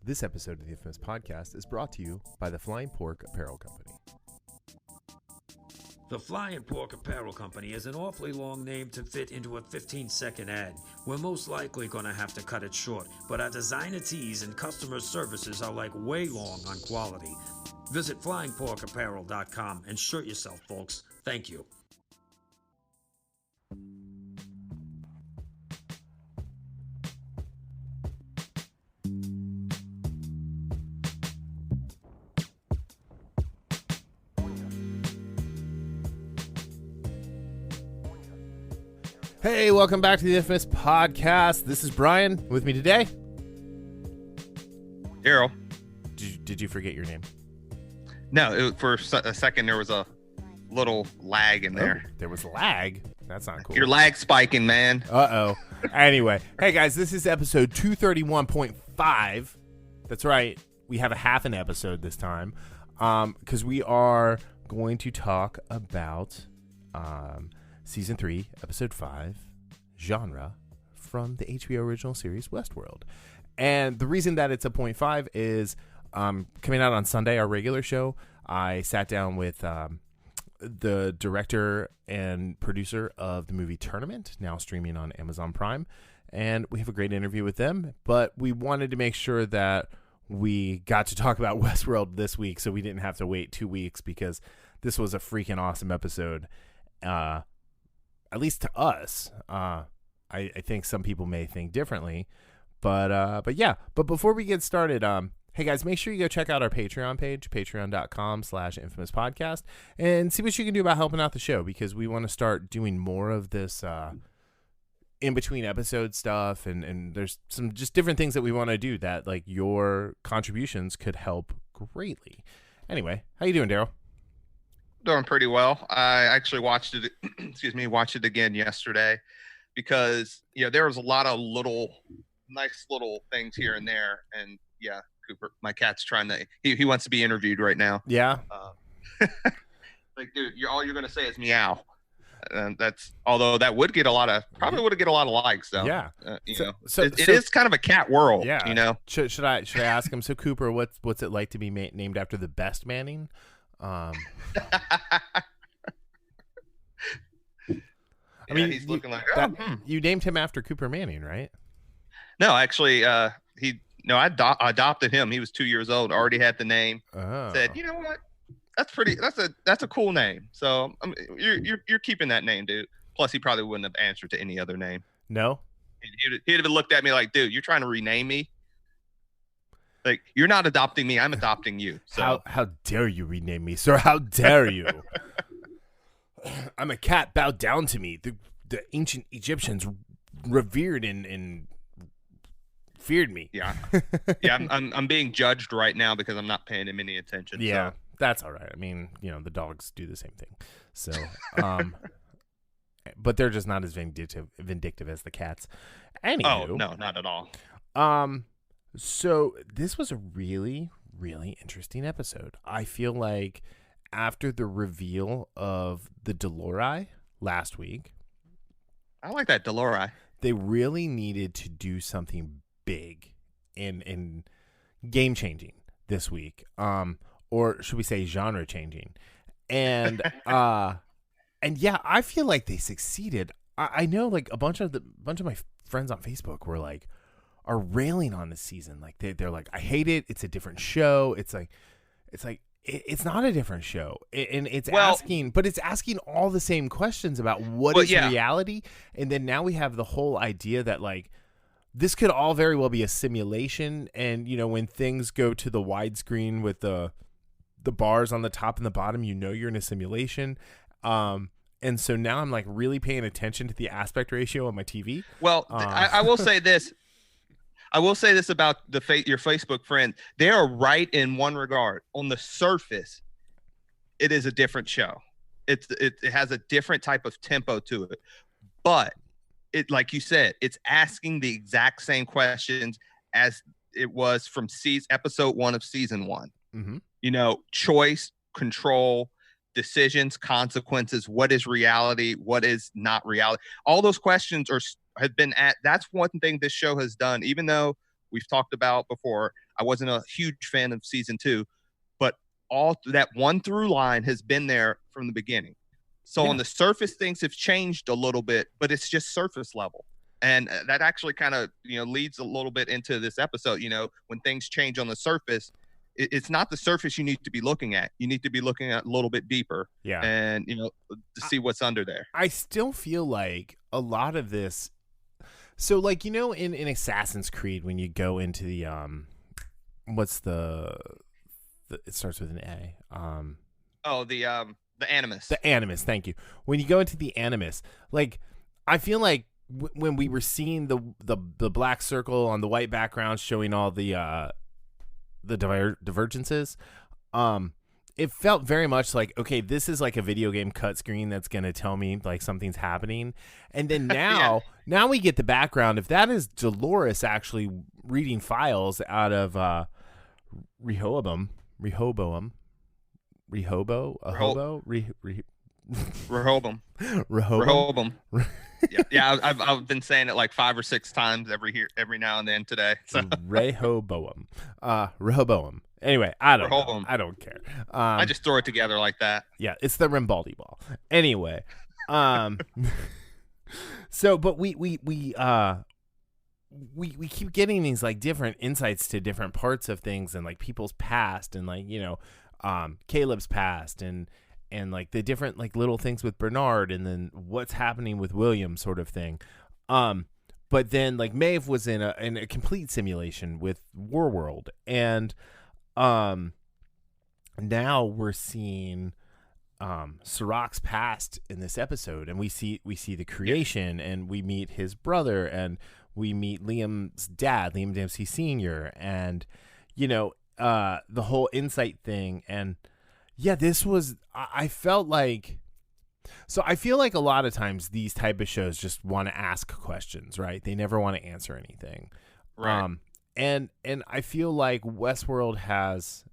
This episode of the Infamous Podcast is brought to you by the Flying Pork Apparel Company. The Flying Pork Apparel Company is an awfully long name to fit into a 15-second ad. We're most likely going to have to cut it short, but our designer tees and customer services are like way long on quality. Visit flyingporkapparel.com and shirt yourself, folks. Thank you. Hey, welcome back to the Infamous Podcast. This is Brian. With me today, Darryl. Did you forget your name? No, for a second there was a little lag in there. Oh, there was lag? That's not cool. You're lag spiking, man. Uh-oh. Anyway, hey guys, this is episode 231.5. That's right. We have a half an episode this time because we are going to talk about Season 3, Episode 5, genre from the HBO original series Westworld. And the reason that it's a 0.5 is coming out on Sunday, our regular show, I sat down with the director and producer of the movie Tournament, now streaming on Amazon Prime. And we have a great interview with them. But we wanted to make sure that we got to talk about Westworld this week so we didn't have to wait 2 weeks because this was a freaking awesome episode. At least to us. I think some people may think differently, but yeah. But before we get started, hey guys, make sure you go check out our Patreon page, patreon.com/infamouspodcast, and see what you can do about helping out the show, because we want to start doing more of this in between episode stuff, and there's some just different things that we want to do that like your contributions could help greatly. Anyway, how you doing, Darryl? Doing pretty well. I actually watched it watched it again yesterday because there was a lot of nice little things here and there. And yeah, Cooper, my cat's trying to he wants to be interviewed right now. Yeah. Like, dude, all you're gonna say is meow. And that's, although that would get a lot of likes though. Yeah. It is kind of a cat world. Yeah. Should I ask him? So Cooper, what's it like to be named after the best Manning? I mean, he's looking like you named him after Cooper Manning, right? No, actually, I adopted him. He was 2 years old, already had the name. Oh. Said, you know what? That's a cool name. So you're keeping that name, dude. Plus, he probably wouldn't have answered to any other name. No, he'd have looked at me like, dude, you're trying to rename me. Like, you're not adopting me, I'm adopting you. So how dare you rename me, sir? How dare you? I'm a cat. Bow down to me. The ancient Egyptians revered and feared me. Yeah. I'm being judged right now because I'm not paying him any attention. Yeah, so. That's all right. I mean, the dogs do the same thing. So, but they're just not as vindictive as the cats. Anywho, oh no, not at all. So this was a really, really interesting episode. I feel like after the reveal of the Dolores last week, I like that Dolores. They really needed to do something big and game changing this week, or should we say genre changing? And and yeah, I feel like they succeeded. I know like a bunch of my friends on Facebook were like, are railing on this season. Like they're like, I hate it. It's a different show. It's not a different show. And it's asking all the same questions about what is reality. And then now we have the whole idea that like, this could all very well be a simulation. And when things go to the widescreen with the bars on the top and the bottom, you're in a simulation. And so now I'm like really paying attention to the aspect ratio on my TV. Well, I will say this. I will say this about your Facebook friend. They are right in one regard. On the surface, it is a different show. It has a different type of tempo to it. But it, like you said, it's asking the exact same questions as it was from episode 1 of season 1. Mm-hmm. Choice, control, decisions, consequences. What is reality? What is not reality? All those questions have been that's one thing this show has done, even though we've talked about before. I wasn't a huge fan of season 2, but all that one through line has been there from the beginning. So on the surface, things have changed a little bit, but it's just surface level. And that actually kind of, leads a little bit into this episode. When things change on the surface, it's not the surface you need to be looking at. You need to be looking at a little bit deeper. Yeah. And, to see what's under there. I still feel like a lot of this. So, like, in Assassin's Creed, when you go into the, what's the it starts with an A. The Animus. The Animus, thank you. When you go into the Animus, like, I feel like when we were seeing the black circle on the white background showing all the divergences, it felt very much like, okay, this is like a video game cut screen that's going to tell me like something's happening. And then now, now we get the background. If that is Dolores actually reading files out of Rehoboam. Rehoboam. Yeah, I've been saying it like 5 or 6 times every now and then today. So. Rehoboam. Anyway, I don't know. I don't care. I just throw it together like that. Yeah, it's the Rimbaldi ball. Anyway, so but we keep getting these like different insights to different parts of things and like people's past and like Caleb's past and like the different like little things with Bernard and then what's happening with William sort of thing. But then like Maeve was in a complete simulation with Warworld and now we're seeing Serac's past in this episode and we see the creation and we meet his brother and we meet Liam's dad, Liam Dempsey Sr. and the whole Incite thing. And yeah, this was, I felt like, so I feel like a lot of times these type of shows just want to ask questions, right? They never want to answer anything. Right. And I feel like Westworld has,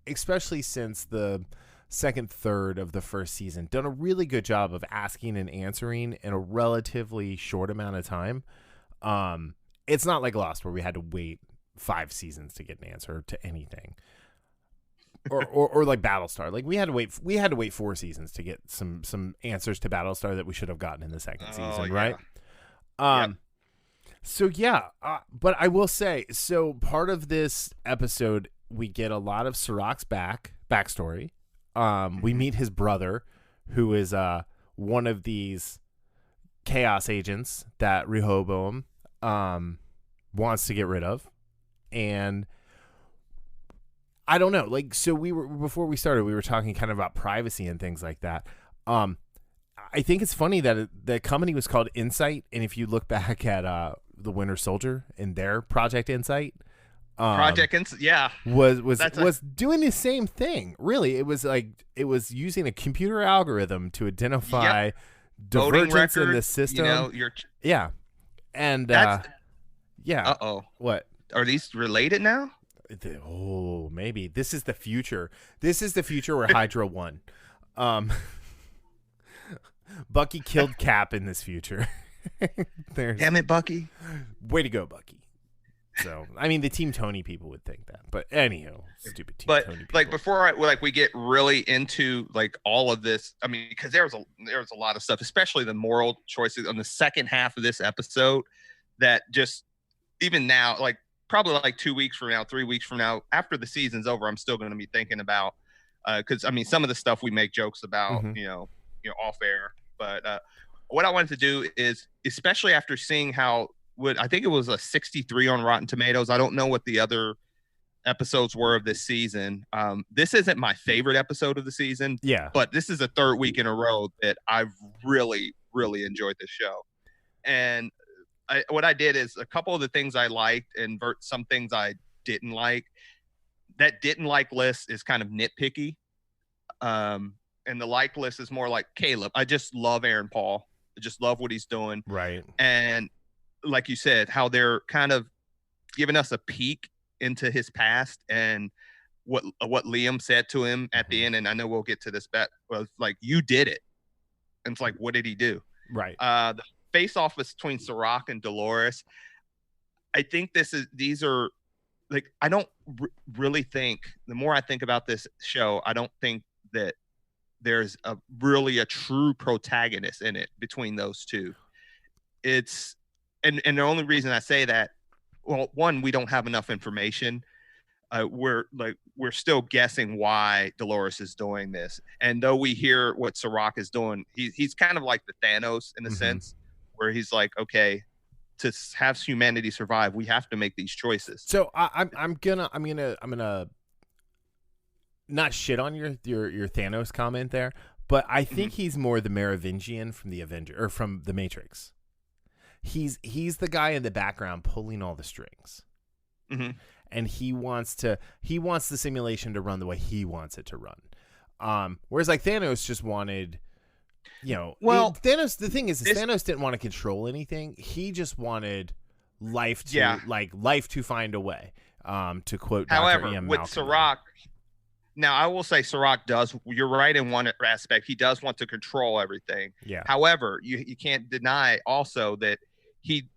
especially since the second third of the first season, done a really good job of asking and answering in a relatively short amount of time. It's not like Lost where we had to wait 5 seasons to get an answer to anything. Or like Battlestar. Like we had to wait 4 seasons to get some answers to Battlestar that we should have gotten in the second season, right? Yep. So yeah, but I will say, so part of this episode we get a lot of Serac's backstory. We meet his brother, who is one of these chaos agents that Rehoboam wants to get rid of, and I don't know. Like, so before we started, we were talking kind of about privacy and things like that. I think it's funny that the company was called Incite, and if you look back at the Winter Soldier and their Project Incite, was doing the same thing. Really, it was using a computer algorithm to identify divergence in the system. And what are these related now? Oh, maybe this is the future. This is the future where Hydra won. Bucky killed Cap in this future. Damn it, Bucky! Way to go, Bucky. So, I mean, the Team Tony people would think that, but anyhow, stupid Team Tony people. Like before, we get really into like all of this. I mean, because there's a lot of stuff, especially the moral choices on the second half of this episode, that just even now, like probably like 2 weeks from now, 3 weeks from now, after the season's over, I'm still going to be thinking about. Because I mean, some of the stuff we make jokes about, off air. But what I wanted to do is, especially after seeing how. I think it was a 63 on Rotten Tomatoes. I don't know what the other episodes were of this season. This isn't my favorite episode of the season. Yeah. But this is the 3rd week in a row that I've really, really enjoyed this show. And what I did is a couple of the things I liked and some things I didn't like. That didn't like list is kind of nitpicky. And the like list is more like Caleb. I just love Aaron Paul. I just love what he's doing. Right. And like you said, how they're kind of giving us a peek into his past and what Liam said to him at the end. And I know we'll get to this, but was like, you did it. And it's like, what did he do? Right. The face off between Serac and Dolores. I think these are like I don't really think. The more I think about this show, I don't think that there's really a true protagonist in it between those two. It's and the only reason I say that, well, one, we don't have enough information. We're still guessing why Dolores is doing this, and though we hear what Serac is doing, he's kind of like the Thanos in a sense, where he's like, okay, to have humanity survive, we have to make these choices. So I'm gonna not shit on your Thanos comment there, but I think he's more the Merovingian from the Avenger or from the Matrix. He's the guy in the background pulling all the strings. And he wants the simulation to run the way he wants it to run. Whereas like Thanos just wanted, Thanos. The thing is, Thanos didn't want to control anything. He just wanted life to find a way. To quote However, Dr. Ian with Malcolm. Serac, now I will say Serac does. You're right in one aspect. He does want to control everything. Yeah. However, you can't deny also that he,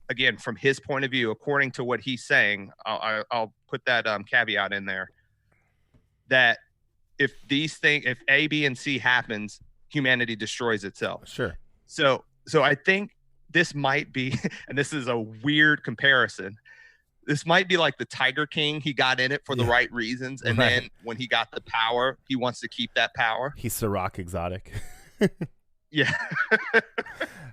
again, from his point of view, according to what he's saying, I'll put that caveat in there, that if A, B, and C happens, humanity destroys itself. Sure. So I think this might be, and this is a weird comparison, this might be like the Tiger King. He got in it for the right reasons, and then when he got the power, he wants to keep that power. He's Serac exotic. Yeah.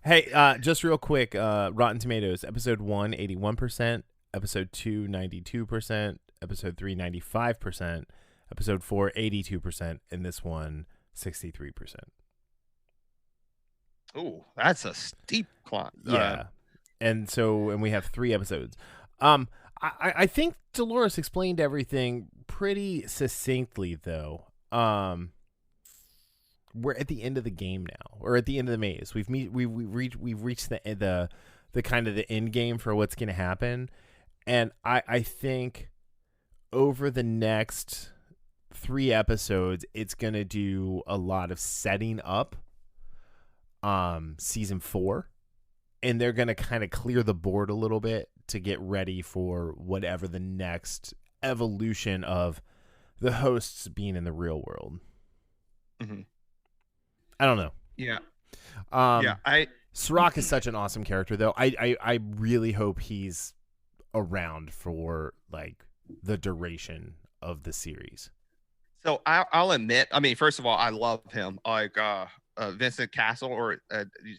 Hey, just real quick, Rotten Tomatoes, episode 1, 81%, episode 2, 92%, episode 3, 95%, episode 4, 82%, and this one, 63%. Ooh, that's a steep climb. Yeah. And we have 3 episodes. I think Dolores explained everything pretty succinctly, though. We're at the end of the game now, or at the end of the maze. We've reached the kind of the end game for what's going to happen, and I think over the next 3 episodes, it's going to do a lot of setting up season 4, and they're going to kind of clear the board a little bit to get ready for whatever the next evolution of the hosts being in the real world. I don't know. Yeah. Serac is such an awesome character, though. I really hope he's around for like the duration of the series. So I'll admit, I mean, first of all, I love him. Like Vincent Cassel, or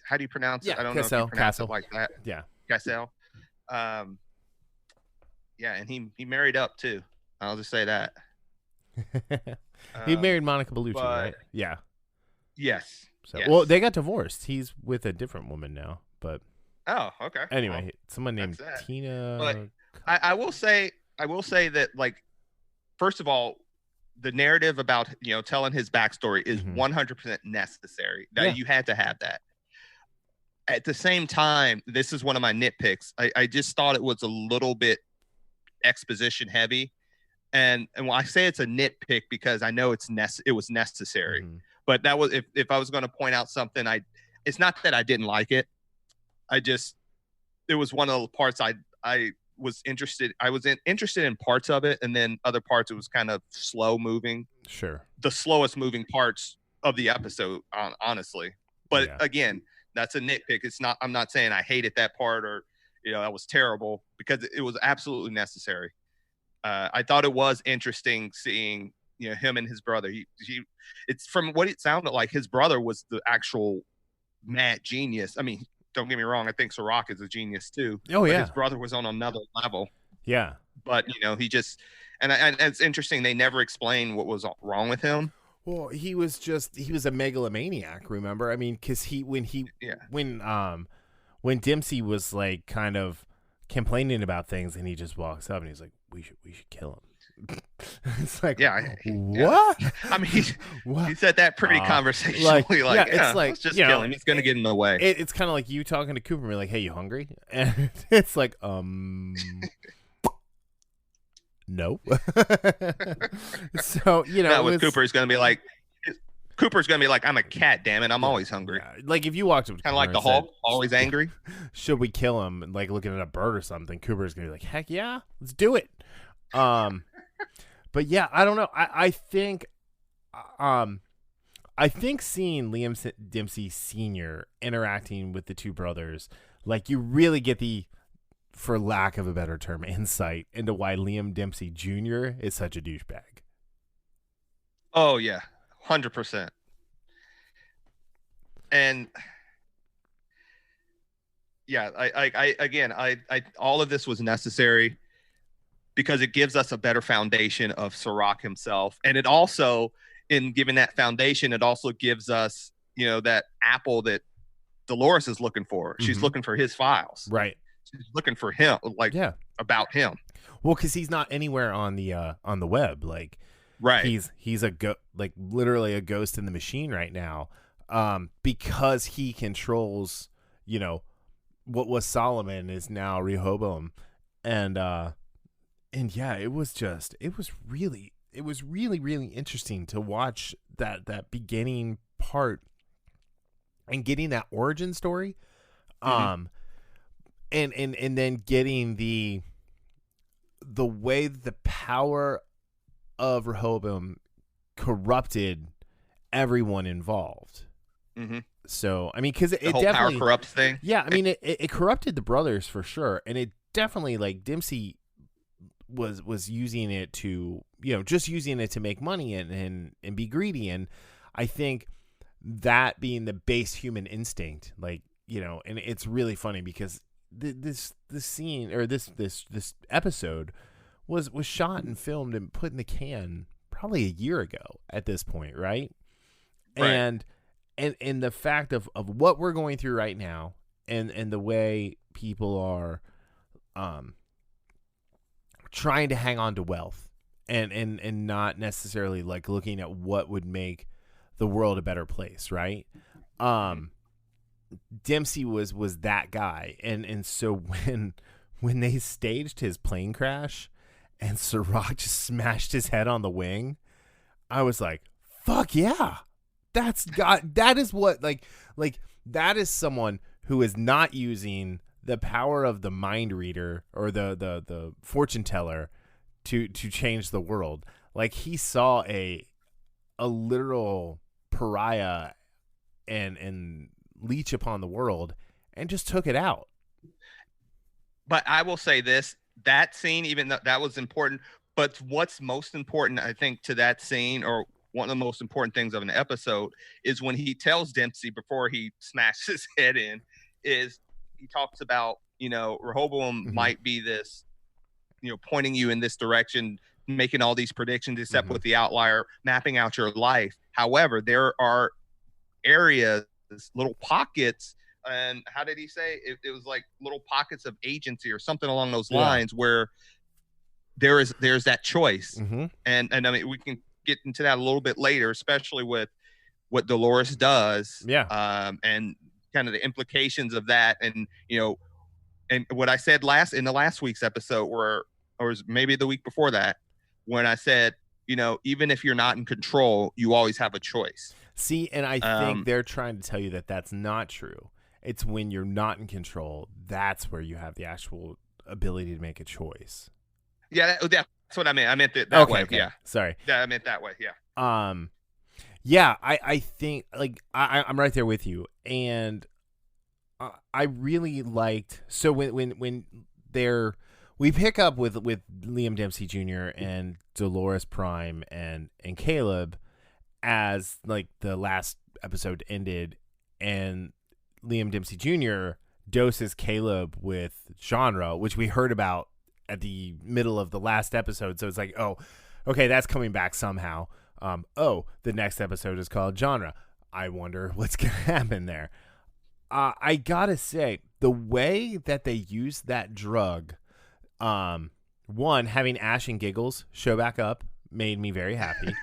how do you pronounce it? I don't know if you pronounce it like that. Yeah. Cassel. Yeah, and he married up too. I'll just say that. He married Monica Bellucci, right? Yeah. Yes. So, yes. Well, they got divorced. He's with a different woman now, but okay. Anyway, well, someone named Tina. But I will say that, like, first of all, the narrative about telling his backstory is 100% necessary. That you had to have that. At the same time, this is one of my nitpicks. I just thought it was a little bit exposition heavy, and when I say it's a nitpick, because I know it was necessary. But that was, if I was going to point out something, it's not that I didn't like it. It was one of the parts I was interested. I was interested in parts of it, and then other parts it was kind of slow moving. Sure. The slowest moving parts of the episode, honestly. But again, that's a nitpick. It's not. I'm not saying I hated that part or that was terrible, because it was absolutely necessary. I thought it was interesting seeing him and his brother. It's from what it sounded like, his brother was the actual mad genius. I mean, don't get me wrong, I think Serac is a genius too. Oh yeah. His brother was on another level. Yeah. But he just, and it's interesting, they never explained what was wrong with him. Well, he was a megalomaniac, remember? I mean, because when Dempsey was like kind of complaining about things, and he just walks up and he's like, we should kill him. It's like, what? Yeah. I mean, he said that pretty conversationally. It's like, let's just kill him. He's gonna get in the way. It's kind of like you talking to Cooper and be like, hey, you hungry? And it's like, no. So with Cooper, he's gonna be like, Cooper's gonna be like, I'm a cat, damn it, I'm always hungry. Yeah. Like if you walked up to Kind of Cooper like the and said, Hulk, always angry. should we kill him? And like looking at a bird or something, Cooper's gonna be like, heck yeah, let's do it. But yeah, I don't know. I think seeing Liam Dempsey Sr. interacting with the two brothers, like you really get the, for lack of a better term, insight into why Liam Dempsey Jr. is such a douchebag. Oh yeah, 100%. And yeah, I all of this was necessary because it gives us a better foundation of Serac himself, and it also, in giving that foundation, it also gives us, that apple that Dolores is looking for. She's looking for his files, right? She's looking for him, about him. Well, because he's not anywhere on the web, like, right? He's like literally a ghost in the machine right now, because he controls, what was Solomon is now Rehoboam, and yeah, it was really really interesting to watch that beginning part and getting that origin story, and then getting the way the power of Rehoboam corrupted everyone involved. So I mean, because it whole definitely power corrupts thing. Yeah, I mean, it corrupted the brothers for sure, and it definitely, like, Dempsey was using it to, just using it to make money and be greedy, and I think that being the base human instinct, like, and it's really funny because this scene, or this episode was shot and filmed and put in the can probably a year ago at this point, right? And the fact of what we're going through right now, and the way people are trying to hang on to wealth, and not necessarily like looking at what would make the world a better place, right? Dempsey was that guy, and so when they staged his plane crash and Serac just smashed his head on the wing, I was like, fuck yeah. That is what, like that is someone who is not using the power of the mind reader or the fortune teller to change the world. Like, he saw a literal pariah and leech upon the world and just took it out. But I will say this, that scene, even though that was important, but what's most important, I think, to that scene, or one of the most important things of an episode, is when he tells Dempsey before he smashed his head in, is he talks about, Rehoboam might be this, pointing you in this direction, making all these predictions, except with the outlier, mapping out your life. However, there are areas, little pockets, and how did he say? It was like little pockets of agency or something along those lines, where there's that choice. And I mean, we can get into that a little bit later, especially with what Dolores does, and kind of the implications of that, and and what I said in the last week's episode, or maybe the week before that, when I said, even if you're not in control, you always have a choice. See, and I think they're trying to tell you that that's not true. It's when you're not in control, that's where you have the actual ability to make a choice. Yeah, that's what I meant. I meant it that way. Okay. Yeah. Sorry. Yeah, I meant that way. Yeah. Yeah, I think, like, I'm right there with you, and I really liked, so when we pick up with Liam Dempsey Jr. and Dolores Prime and Caleb, as like the last episode ended, and Liam Dempsey Jr. doses Caleb with genre, which we heard about at the middle of the last episode. So it's like, oh, okay, that's coming back somehow. The next episode is called genre. I wonder what's going to happen there. I gotta say, the way that they used that drug, one, having Ash and Giggles show back up made me very happy.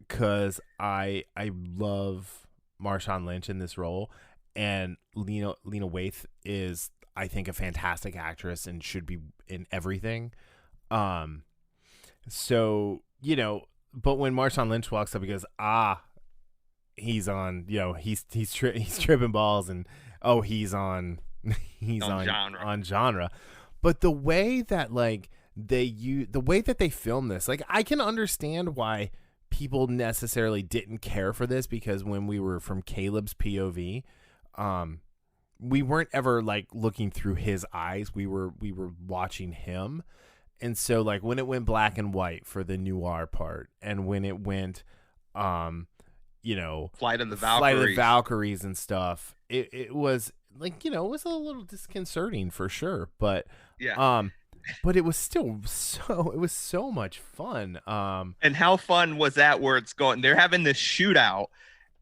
Cause I love Marshawn Lynch in this role, and Lena Waithe is, I think, a fantastic actress and should be in everything. So, but when Marshawn Lynch walks up, he goes, he's on, he's tripping balls, and he's on on genre. But the way that the way that they film this, like, I can understand why people necessarily didn't care for this, because when we were from Caleb's POV, we weren't ever like looking through his eyes. We were watching him. And so like when it went black and white for the noir part, and when it went Flight of the Valkyries and stuff, it was like, it was a little disconcerting for sure, but but it was still so much fun. And how fun was that, where it's going, they're having this shootout,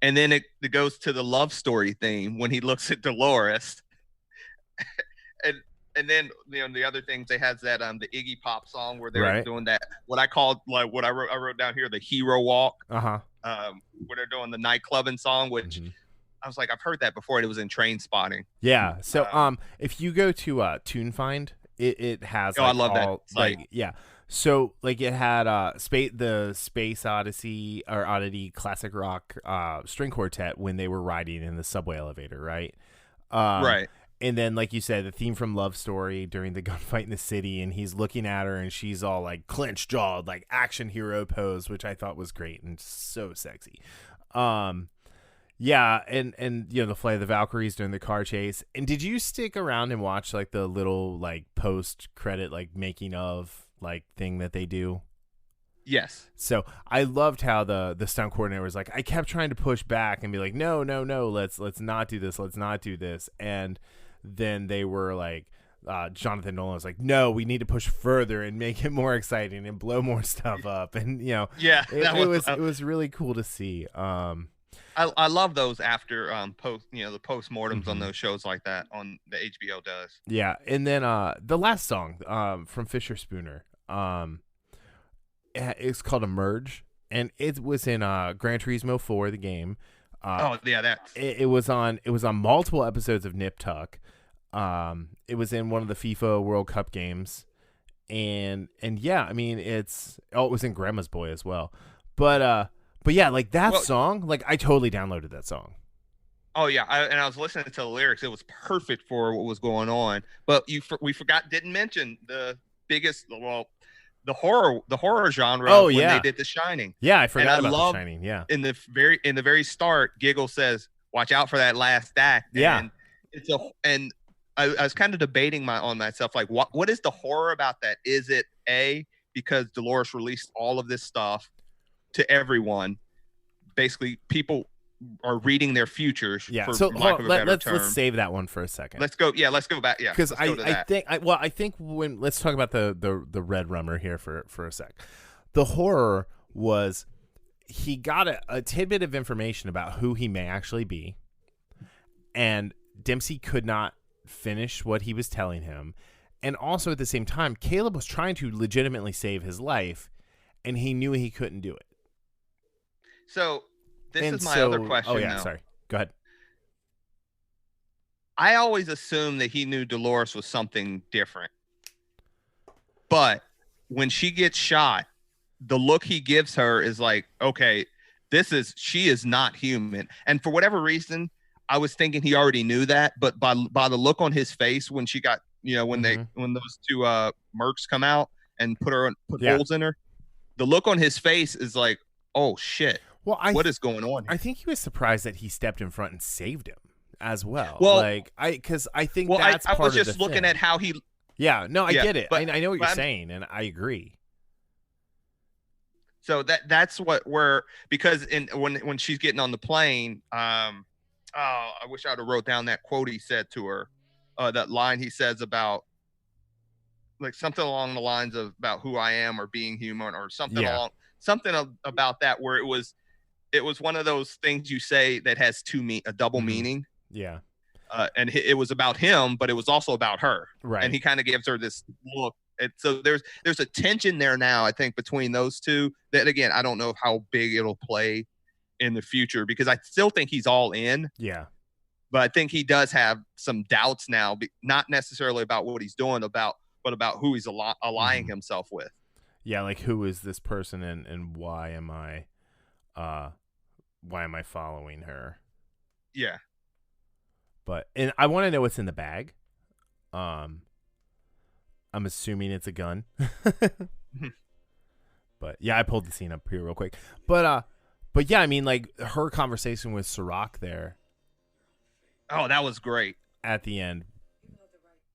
and then it goes to the love story theme when he looks at Dolores. and then the other things, they has that the Iggy Pop song where they're doing that, what I called, like, what I wrote down here, the hero walk. Where they're doing the nightclubbing song, which I was like, I've heard that before, and it was in Train Spotting. Yeah. So if you go to TuneFind, it has I love that site. Like, yeah. So like it had the Space Odyssey or Oddity classic rock string quartet when they were riding in the subway elevator, right? Right. And then, like you said, the theme from Love Story during the gunfight in the city, and he's looking at her, and she's all like clenched jawed, like action hero pose, which I thought was great and so sexy. Yeah, and the Flight of the Valkyries during the car chase. And did you stick around and watch like the little like post credit like making of like thing that they do? Yes. So I loved how the stunt coordinator was like, I kept trying to push back and be like, no, let's not do this, and then they were like, Jonathan Nolan was like, no, we need to push further and make it more exciting and blow more stuff up, and it was really cool to see. I love those after the postmortems on those shows like that on the HBO does. Yeah, and then the last song from Fisher Spooner, it's called Emerge, and it was in Gran Turismo 4, the game. It was on multiple episodes of Nip Tuck. It was in one of the FIFA World Cup games, and yeah, I mean it was in Grandma's Boy as well, but yeah, like that song, like I totally downloaded that song. Oh yeah, I was listening to the lyrics. It was perfect for what was going on. But we didn't mention the biggest, the horror genre. Oh when yeah, they did The Shining. Yeah, I forgot about The Shining. Yeah, in the very start, Giggles says, "Watch out for that last act." Yeah, and I was kind of debating on myself, like what is the horror about that? Is it because Dolores released all of this stuff to everyone? Basically, people are reading their futures. Yeah. For so lack of a better term. Let's save that one for a second. Let's go. Yeah, let's go back. Yeah, because I think when let's talk about the Red Rummer here for a sec. The horror was he got a tidbit of information about who he may actually be, and Dempsey could not finish what he was telling him, and also at the same time, Caleb was trying to legitimately save his life, and he knew he couldn't do it. So this is my other question. Oh yeah, now. Sorry. Go ahead. I always assumed that he knew Dolores was something different, but when she gets shot, the look he gives her is like, okay, she is not human. And for whatever reason, I was thinking he already knew that, but by the look on his face when she got, when those two mercs come out and put holes in her, the look on his face is like, oh shit. Well, what is going on here? I think he was surprised that he stepped in front and saved him as well. Well, because I think that's part of the thing. I was just looking at how he. Yeah, no, I get it. But, I know what you're saying, and I agree. So that's because when she's getting on the plane, I wish I'd have wrote down that quote he said to her, that line he says about like something along the lines of about who I am or being human or something about that, where it was one of those things you say that has a double meaning. Yeah. And it was about him, but it was also about her. Right. And he kind of gives her this look. And so there's a tension there now, I think, between those two that, again, I don't know how big it'll play in the future, because I still think he's all in. Yeah. But I think he does have some doubts now, not necessarily about what he's doing, but about who he's allying himself with. Yeah, like who is this person and why am I why am I following her? Yeah. And I want to know what's in the bag. I'm assuming it's a gun. But yeah, I pulled the scene up here real quick. But yeah, I mean, like her conversation with Serac there. Oh, that was great. At the end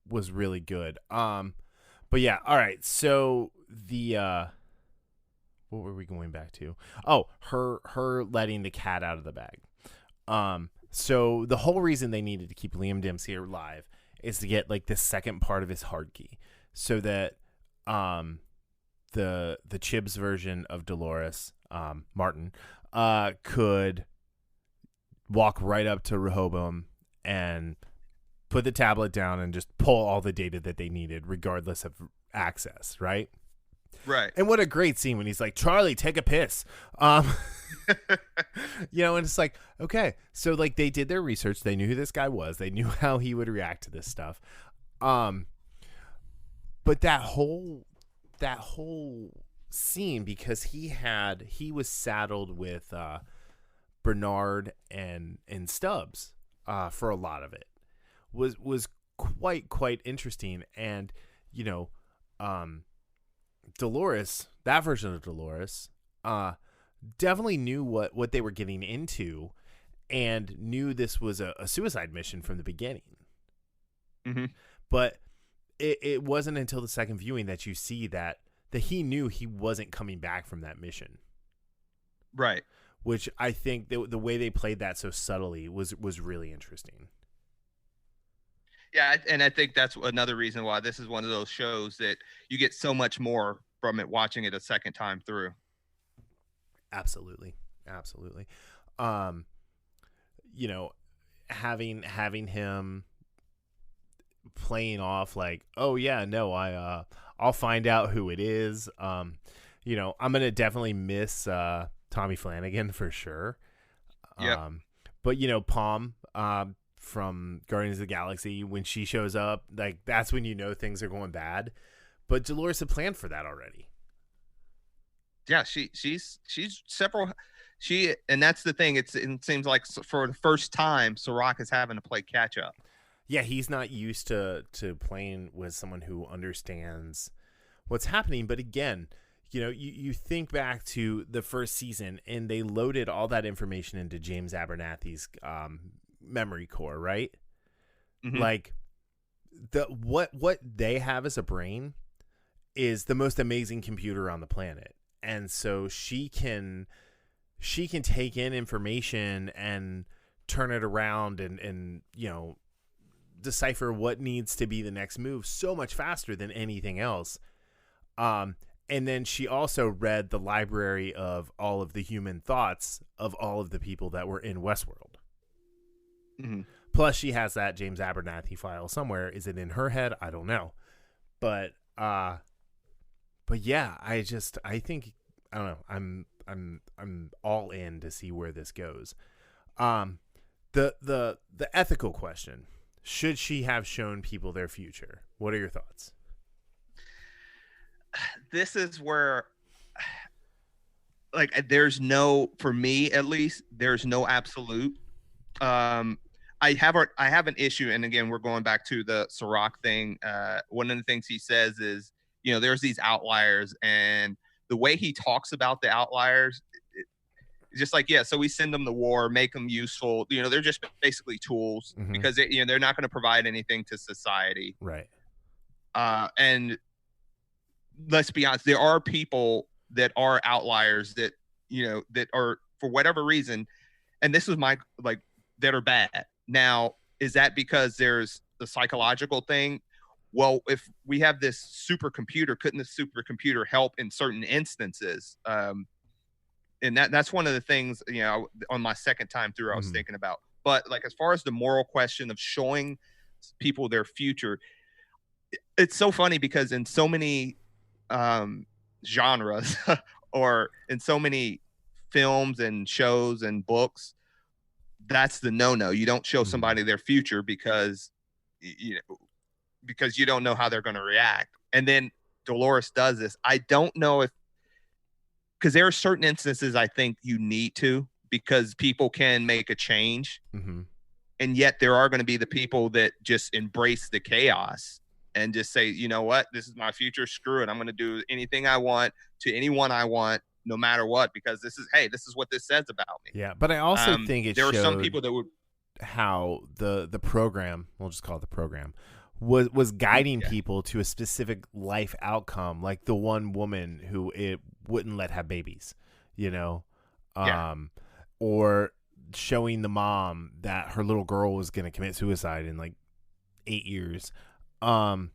was really good. But yeah, all right. So the what were we going back to? Oh, her letting the cat out of the bag. So the whole reason they needed to keep Liam Dempsey alive is to get like the second part of his hard key, so that the Chibs version of Dolores, Martin, could walk right up to Rehoboam and put the tablet down and just pull all the data that they needed, regardless of access, right? Right. And what a great scene when he's like, Charlie, take a piss. You know, and it's like, okay, so like they did their research. They knew who this guy was. They knew how he would react to this stuff. But that whole scene, because he was saddled with Bernard and Stubbs for a lot of it, was quite interesting. And you know, Dolores, that version of Dolores, definitely knew what they were getting into, and knew this was a suicide mission from the beginning. Mm-hmm. But it wasn't until the second viewing that you see that he knew he wasn't coming back from that mission. Right. Which I think the way they played that so subtly was really interesting. Yeah, and I think that's another reason why this is one of those shows that you get so much more from it watching it a second time through. Absolutely. You know, having him playing off like, oh yeah, no, I'll find out who it is. You know, I'm gonna definitely miss Tommy Flanagan for sure. Yeah. But you know, Palm from Guardians of the Galaxy, when she shows up, like that's when you know things are going bad. But Dolores had planned for that already. Yeah, she's several. And that's the thing. It seems like for the first time, Serac is having to play catch up. Yeah, he's not used to playing with someone who understands what's happening. But again, you know, you think back to the first season, and they loaded all that information into James Abernathy's memory core, right? Mm-hmm. Like what they have as a brain is the most amazing computer on the planet, and so she can take in information and turn it around and you know, decipher what needs to be the next move so much faster than anything else. And then she also read the library of all of the human thoughts of all of the people that were in Westworld. Mm-hmm. Plus she has that James Abernathy file somewhere. Is it in her head? I don't know. But yeah, I think, I don't know. I'm all in to see where this goes. The ethical question: should she have shown people their future? What are your thoughts? This is where, like, for me at least, there's no absolute. I have an issue, and again, we're going back to the Serac thing. One of the things he says is, you know, there's these outliers, and the way he talks about the outliers, it's just like, yeah, so we send them to war, make them useful. You know, they're just basically tools, Mm-hmm. because they're not going to provide anything to society. Right. And let's be honest, there are people that are outliers that, you know, that are, for whatever reason, and this is that are bad. Now, is that because there's the psychological thing? Well, if we have this supercomputer, couldn't the supercomputer help in certain instances? And that's one of the things, you know, on my second time through, I was thinking about. But like, as far as the moral question of showing people their future, it's so funny because in so many genres or in so many films and shows and books, that's the no. You don't show somebody their future because you don't know how they're going to react. And then Dolores does this. I don't know because there are certain instances I think you need to, because people can make a change. Mm-hmm. And yet there are going to be the people that just embrace the chaos and just say, you know what, this is my future. Screw it. I'm going to do anything I want to anyone I want, no matter what, because this is what this says about me. Yeah. But I also think there were some people that would, how the program, we'll just call it the program, was guiding people to a specific life outcome, like the one woman who it wouldn't let have babies, or showing the mom that her little girl was going to commit suicide in like 8 years. I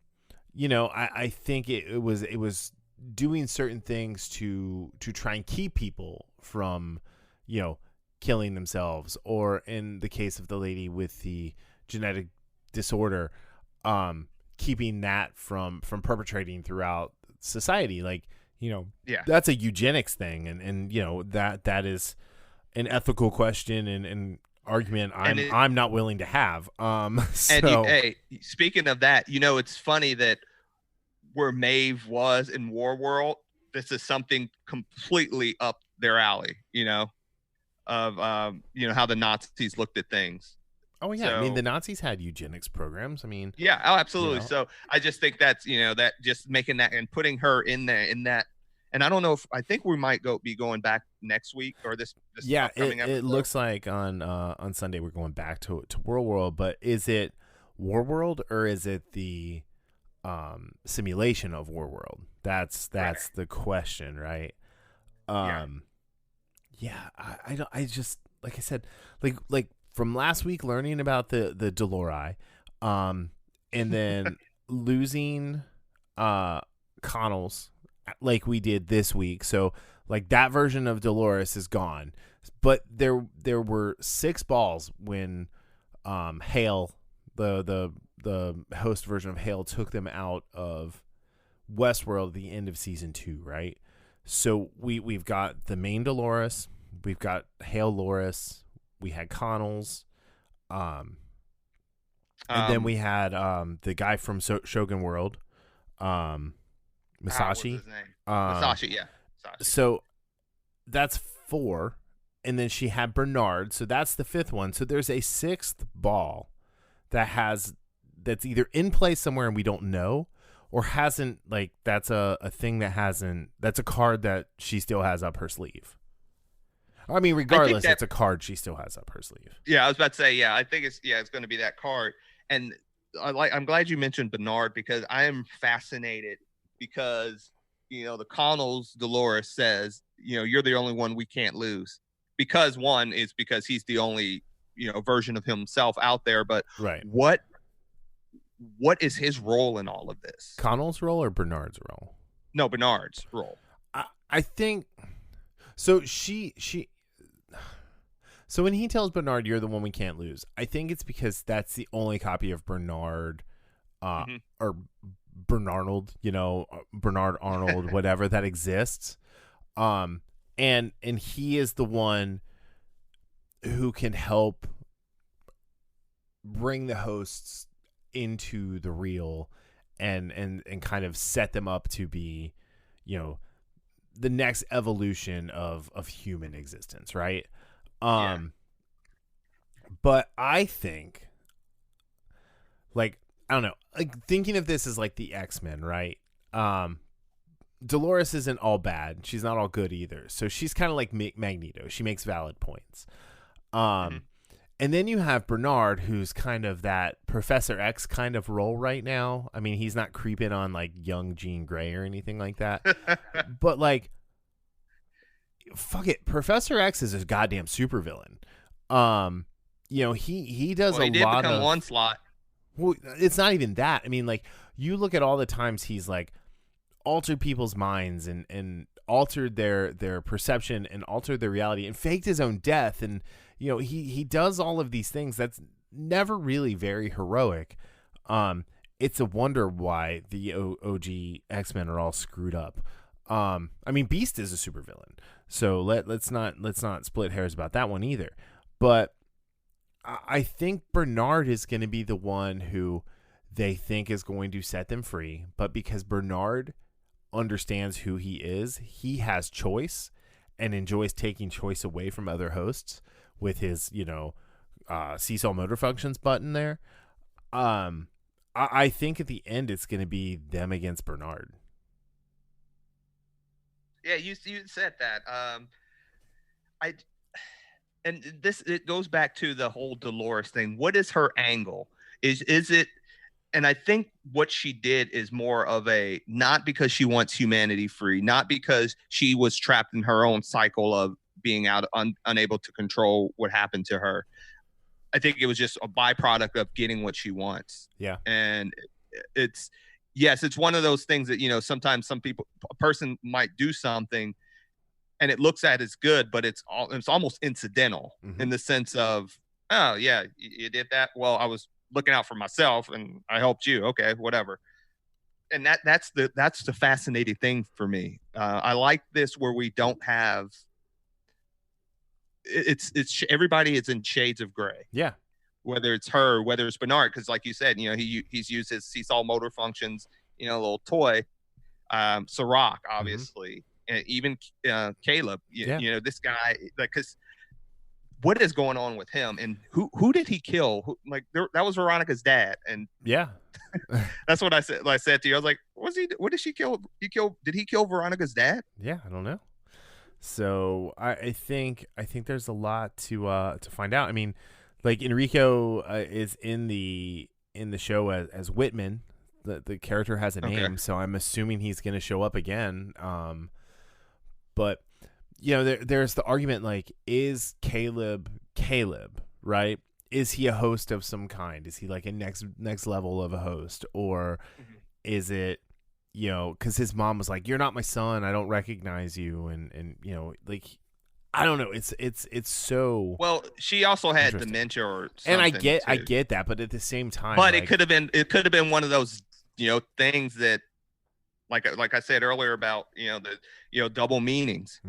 think it was doing certain things to try and keep people from, killing themselves, or in the case of the lady with the genetic disorder, keeping that from perpetrating throughout society. Like, that's a eugenics thing. And that is an ethical question and argument I'm not willing to have. And hey, speaking of that, it's funny that where Maeve was in Warworld, this is something completely up their alley, of how the Nazis looked at things. Oh yeah, I mean the Nazis had eugenics programs. I mean, yeah, oh absolutely. So I just think that's that just making that and putting her in there in that. And I don't know I think we might be going back next week or this yeah, upcoming episode. It looks like on Sunday we're going back to World, but is it Warworld or is it the simulation of Warworld? That's right. The question, right? Yeah, I just, like I said, like from last week learning about the Dolores, and then losing Connell's like we did this week. So like that version of Dolores is gone, but there were 6 balls when Hale, the host version of Hale, took them out of Westworld at the end of season 2, right? So we've got the main Dolores, we've got Hale Loris, we had Connell's, and then we had the guy from Shogun World, Masashi. What's his name? Masashi, yeah. Masashi. So that's 4, and then she had Bernard, so that's the 5th one. So there's a 6th ball that's either in place somewhere and we don't know, or hasn't, like that's a thing that hasn't, that's a card that she still has up her sleeve. I mean, regardless, it's a card she still has up her sleeve. Yeah, I was about to say, I think it's going to be that card. And I'm glad you mentioned Bernard, because I am fascinated, because the Connell's Dolores says, you're the only one we can't lose, because one is because he's the only version of himself out there, but right. What is his role in all of this? Connell's role or Bernard's role? No, Bernard's role. I think so. So when he tells Bernard, "You're the one we can't lose," I think it's because that's the only copy of Bernard, or Bernard Arnold, whatever that exists. And he is the one who can help bring the hosts into the real and kind of set them up to be, the next evolution of human existence, right? But I think, like, I don't know, like thinking of this as like the X-Men, right? Dolores isn't all bad. She's not all good either. So she's kind of like Magneto. She makes valid points. And then you have Bernard, who's kind of that Professor X kind of role right now. I mean, he's not creeping on like young Jean Grey or anything like that. But like, fuck it, Professor X is a goddamn supervillain. He does he did lot become of Onslaught. Well, it's not even that. I mean, like, you look at all the times he's like altered people's minds and altered their perception and altered their reality and faked his own death, and he does all of these things that's never really very heroic. It's a wonder why the OG X-Men are all screwed up. I mean, Beast is a supervillain, so let's not split hairs about that one either. But I think Bernard is going to be the one who they think is going to set them free, but because Bernard understands who he is, he has choice, and enjoys taking choice away from other hosts with his, seesaw motor functions button there. I think at the end it's going to be them against Bernard. Yeah, you said that. It goes back to the whole Dolores thing. What is her angle? Is it? And I think what she did is more of a, not because she wants humanity free, not because she was trapped in her own cycle of being unable to control what happened to her. I think it was just a byproduct of getting what she wants. Yeah. And it's one of those things that, sometimes a person might do something and it looks at as good, but it's almost incidental in the sense of, oh yeah, you did that. Well, I was looking out for myself and I helped you. Okay, whatever. And that's the fascinating thing for me. I like this where we don't have, it's everybody is in shades of gray. Yeah. Whether it's her, whether it's Bernard, because like you said, he's used his seesaw motor functions, a little toy. Serac, obviously, and even Caleb. This guy, because what is going on with him, and who did he kill? That was Veronica's dad, and yeah, that's what I said. I said to you, I was like, what did she kill? Did he kill Veronica's dad? Yeah, I don't know. So I think there's a lot to find out. I mean, like Enrico is in the show as Whitman. The character has a name, so I'm assuming he's going to show up again. But there's the argument, like, is Caleb, right? Is he a host of some kind? Is he like a next level of a host, or is it, because his mom was like, "You're not my son. I don't recognize you," and like, I don't know. It's so well. She also had dementia or something, and I get that, but at the same time, but it could have been one of those things that, like I said earlier about the double meanings,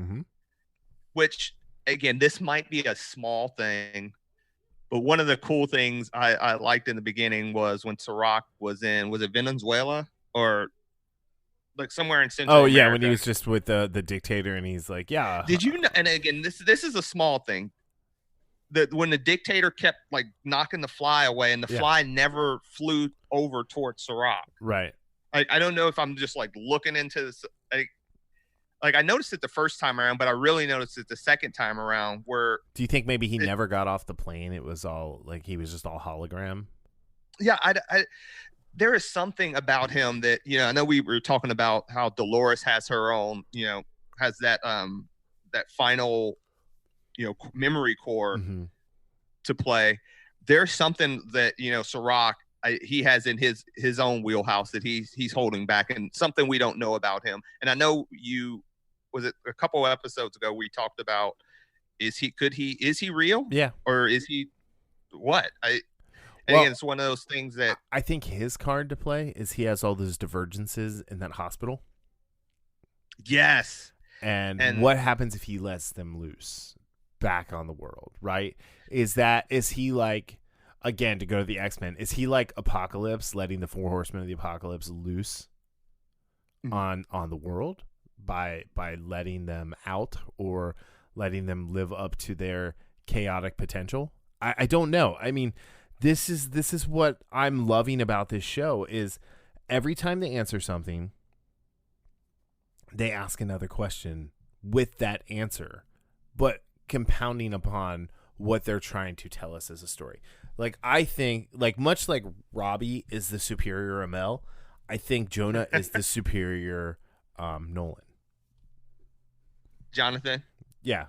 which again, this might be a small thing, but one of the cool things I liked in the beginning was when Serac was it Venezuela or like somewhere in Central America. When he was just with the dictator and he's like, yeah. Did you know? And again, this is a small thing. That when the dictator kept like knocking the fly away and the fly never flew over towards Serac. Right. I don't know if I'm just like looking into this. Like I noticed it the first time around, but I really noticed it the second time around. Where do you think maybe he never got off the plane? It was all like he was just all hologram. Yeah, there is something about him that I know we were talking about how Dolores has her own, has that final, memory core to play. There's something that Serac he has in his own wheelhouse that he's holding back, and something we don't know about him. And I know was it a couple of episodes ago we talked about is he real? Yeah. Or is he what? Again, it's one of those things that I think his card to play is he has all those divergences in that hospital. Yes. And what happens if he lets them loose back on the world, right? Is he like, again, to go to the X-Men, is he like Apocalypse, letting the 4 horsemen of the apocalypse loose on the world by letting them out or letting them live up to their chaotic potential? I don't know. I mean, this is what I'm loving about this show is every time they answer something, they ask another question with that answer, but compounding upon what they're trying to tell us as a story. Like, I think, like, much like Robbie is the superior Amel, I think Jonah is the superior Nolan. Jonathan? Yeah.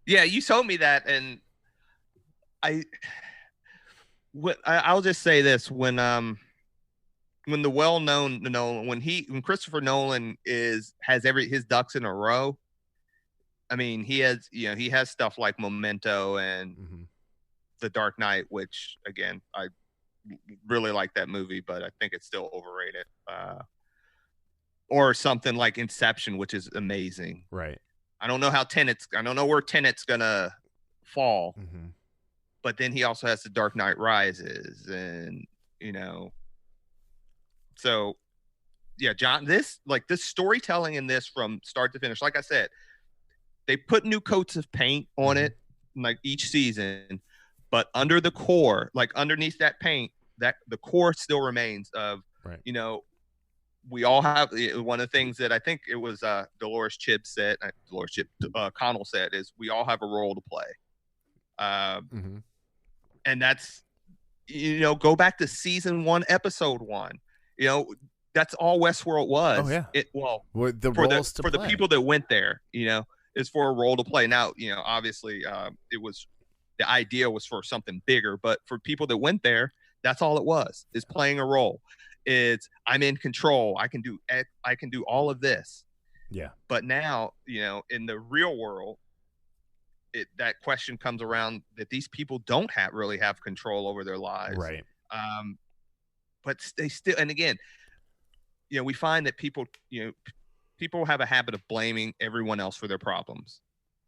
Yeah, you told me that, and I'll just say this: when the well-known Nolan, when Christopher Nolan has his ducks in a row, I mean, he has stuff like Memento and The Dark Knight, which again I really like that movie, but I think it's still overrated. Or something like Inception, which is amazing. Right. I don't know where Tenet's gonna fall. But then he also has The Dark Knight Rises, and so yeah, John, this storytelling in this from start to finish, like I said, they put new coats of paint on it like each season, but under the core, like underneath that paint, that the core still remains of, right. you know, we all have one of the things that I think it was Connell said is we all have a role to play. And that's, you know, go back to season 1, episode 1, you know, that's all Westworld was. Oh yeah. For the people that went there, you know, is for a role to play. Now, you know, obviously the idea was for something bigger, but for people that went there, that's all it was, is playing a role. It's I'm in control. I can do all of this. Yeah. But now, you know, in the real world, that question comes around that these people don't really have control over their lives. Right. But they still, and again, you know, we find that people have a habit of blaming everyone else for their problems.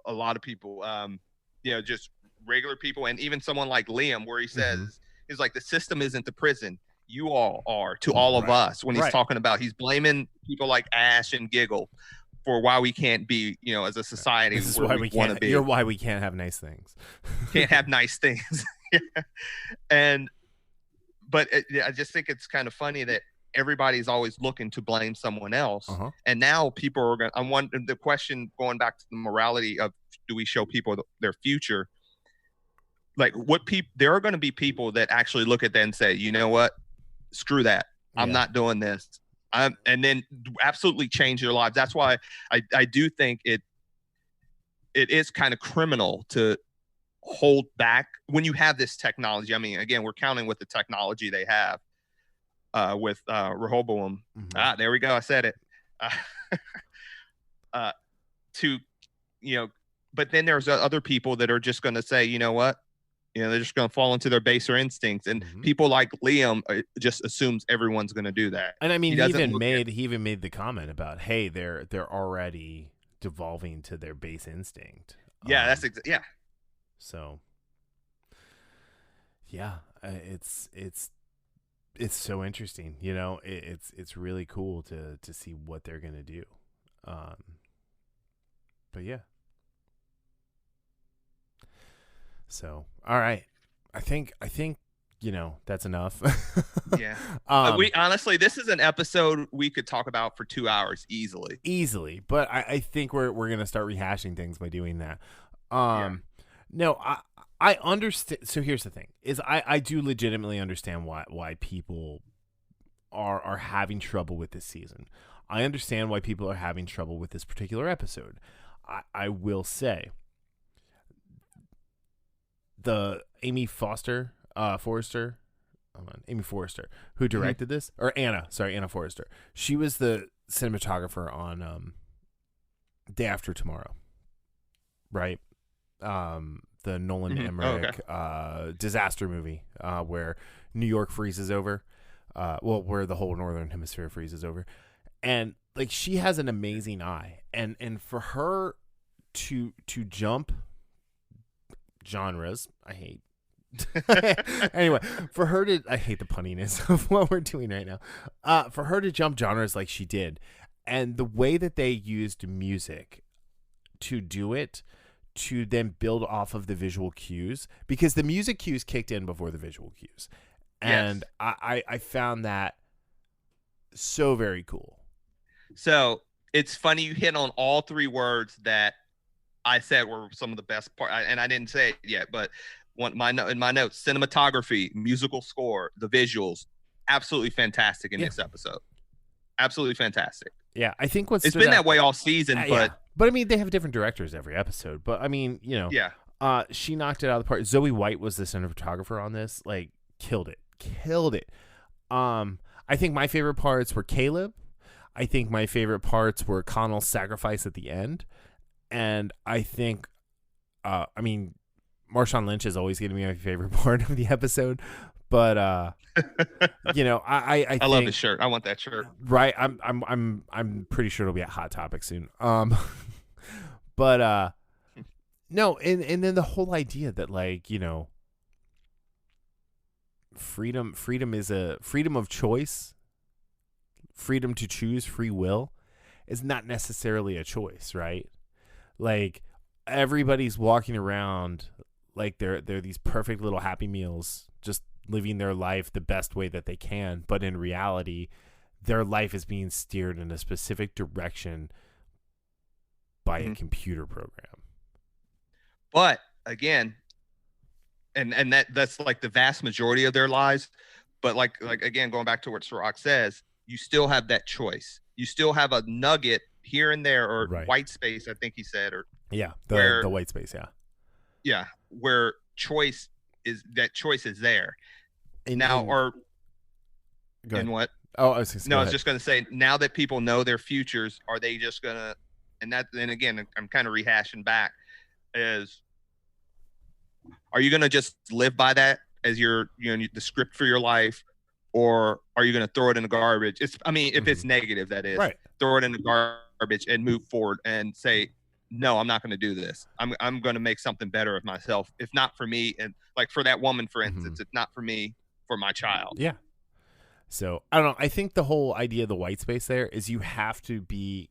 A lot of people, you know, just regular people, and even someone like Liam, where he says, he's like, the system isn't the prison. You all are to all of us. When he's talking about, he's blaming people like Ash and Giggle for why we can't be, you know, as a society this is where why we want to be. You're why we can't have nice things. Can't have nice things. But I just think it's kind of funny that everybody's always looking to blame someone else. And now people are going to, the question going back to the morality of, do we show people their future? Like there are going to be people that actually look at that and say, you know what, screw that. I'm not doing this. And then absolutely change their lives. That's why I do think it is kind of criminal to hold back when you have this technology. I mean, again, we're counting with the technology they have with Rehoboam. There we go. I said it. To, you know, but then there's other people that are just going to say, you know what? You know, they're just going to fall into their baser instincts, and people like Liam just assumes everyone's going to do that. And I mean, he even made the comment about, hey, they're already devolving to their base instinct. Yeah, So, yeah, it's so interesting. You know, it's really cool to see what they're going to do. But yeah. So, all right. I think, you know, that's enough. Yeah. We honestly, this is an episode we could talk about for 2 hours easily. But I think we're going to start rehashing things by doing that. No, I understand. So here's the thing is I do legitimately understand why people are having trouble with this season. I understand why people are having trouble with this particular episode. I will say, the Amy Forrester, who directed this, or Anna Forrester. She was the cinematographer on Day After Tomorrow, right? The Nolan Emmerich disaster movie where New York freezes over, where the whole northern hemisphere freezes over, and like she has an amazing eye, and for her to jump genres, I hate. Anyway, for her to, I hate the punniness of what we're doing right now. For her to jump genres like she did, and the way that they used music to do it, to then build off of the visual cues, because the music cues kicked in before the visual cues, and I found that so very cool. So it's funny you hit on all three words that I said were some of the best part, and I didn't say it yet, but in my notes, cinematography, musical score, the visuals, absolutely fantastic in this episode. Absolutely fantastic. Yeah, I think it's been that way all season, but I mean, they have different directors every episode. But I mean, you know, she knocked it out of the park. Zoe White was the cinematographer on this, like killed it. I think my favorite parts were Caleb. I think my favorite parts were Connell's sacrifice at the end. And I think, I mean, Marshawn Lynch is always going to be my favorite part of the episode, but you know, I think, love his shirt. I want that shirt. Right. I'm pretty sure it'll be at Hot Topic soon. But no, and then the whole idea that, like, you know, freedom is a freedom of choice, freedom to choose, free will is not necessarily a choice, right? Like everybody's walking around like they're these perfect little Happy Meals, just living their life the best way that they can. But in reality, their life is being steered in a specific direction by a computer program. But again, and that's like the vast majority of their lives. But like again, going back to what Serac says, you still have that choice. You still have a nugget here and there, or white space, I think he said, or the white space, where choice is there. And what? Oh, I was just going to say, now that people know their futures, are they just going to, and again, I'm kind of rehashing back, are you going to just live by that as the script for your life, or are you going to throw it in the garbage? If it's negative, that is, throw it in the garbage and move forward and say, no, I'm not going to do this. I'm going to make something better of myself. If not for me, and like for that woman, for instance, it's not for me, for my child. Yeah. So I don't know. I think the whole idea of the white space there is you have to be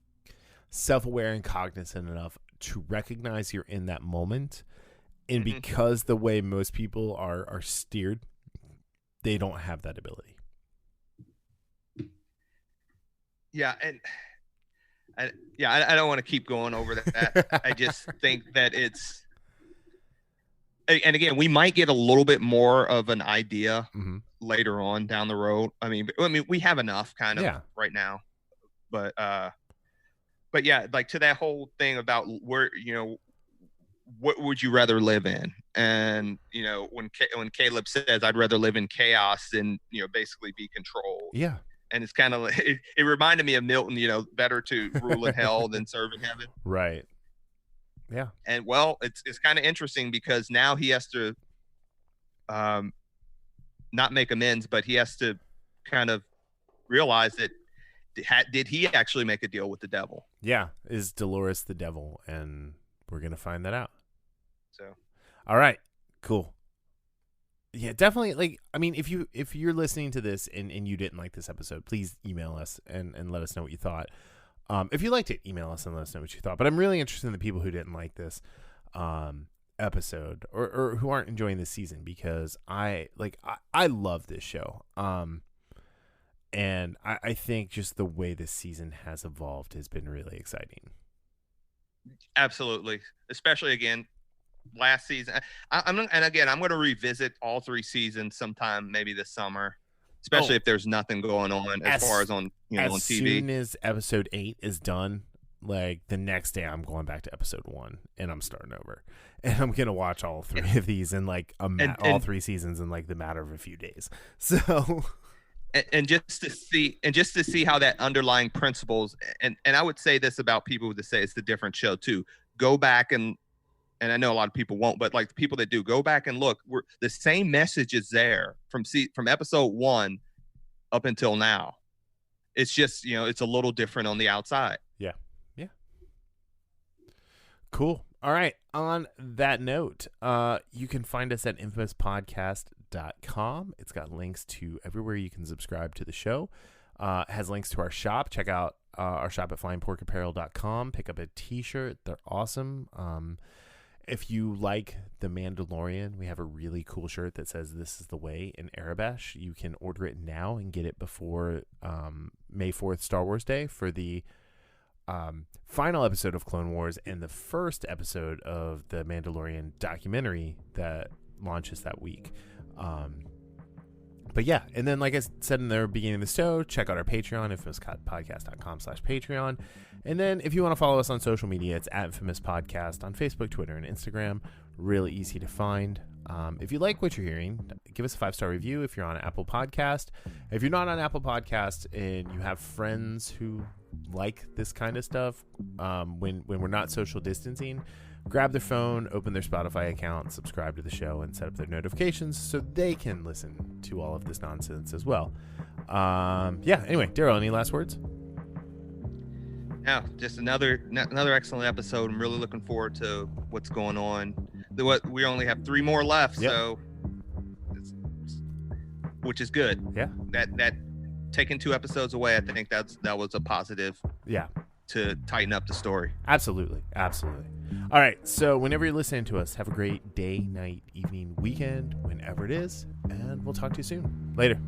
self-aware and cognizant enough to recognize you're in that moment. And because the way most people are steered, they don't have that ability. Yeah. And I don't want to keep going over that. I just think that it's, and again, we might get a little bit more of an idea later on down the road. I mean, we have enough kind of right now, but yeah, like to that whole thing about where, what would you rather live in? And, when Caleb says, I'd rather live in chaos than, basically be controlled. Yeah. And it's kind of like, it reminded me of Milton, better to rule in hell than serve in heaven. Right. Yeah. And well, it's kind of interesting because now he has to not make amends, but he has to kind of realize that did he actually make a deal with the devil? Yeah. Is Dolores the devil? And we're going to find that out. So, all right, cool. Yeah, definitely. Like, I mean, if you're listening to this and you didn't like this episode, please email us and let us know what you thought. If you liked it, email us and let us know what you thought. But I'm really interested in the people who didn't like this episode or who aren't enjoying this season, because I love this show. And I think just the way this season has evolved has been really exciting. Absolutely. Especially again, last season. I'm going to revisit all 3 seasons sometime, maybe this summer, especially if there's nothing going on as far as on TV. As soon as episode 8 is done, like the next day I'm going back to episode 1 and I'm starting over, and I'm going to watch all 3 of these in like all 3 seasons in like the matter of a few days. So and just to see how that underlying principles, and I would say this about people that say it's the different show too. Go back and I know a lot of people won't, but like the people that do, go back and look. The same message is there from episode 1 up until now. It's just, it's a little different on the outside. Yeah. Yeah. Cool. All right. On that note, you can find us at infamouspodcast.com. It's got links to everywhere you can subscribe to the show. It has links to our shop. Check out our shop at flyingporkapparel.com. Pick up a t-shirt. They're awesome. If you like The Mandalorian, we have a really cool shirt that says "This is the way" in Arabish. You can order it now and get it before May 4th, Star Wars Day, for the final episode of Clone Wars and the first episode of the Mandalorian documentary that launches that week. But yeah, and then like I said in the beginning of the show, check out our Patreon, infamouspodcast.com/Patreon. And then if you want to follow us on social media, it's at Infamous Podcast on Facebook, Twitter, and Instagram. Really easy to find. If you like what you're hearing, give us a 5-star review if you're on Apple Podcast. If you're not on Apple Podcast and you have friends who like this kind of stuff, when we're not social distancing, grab their phone, open their Spotify account, subscribe to the show, and set up their notifications so they can listen to all of this nonsense as well. Anyway, Darryl, any last words? No, just another excellent episode. I'm really looking forward to what's going on. We only have 3 more left, so which is good. Yeah. That taking 2 episodes away, I think that was a positive. Yeah. to tighten up the story. Absolutely. All right, so whenever you're listening to us, have a great day, night, evening, weekend, whenever it is, and we'll talk to you soon. Later.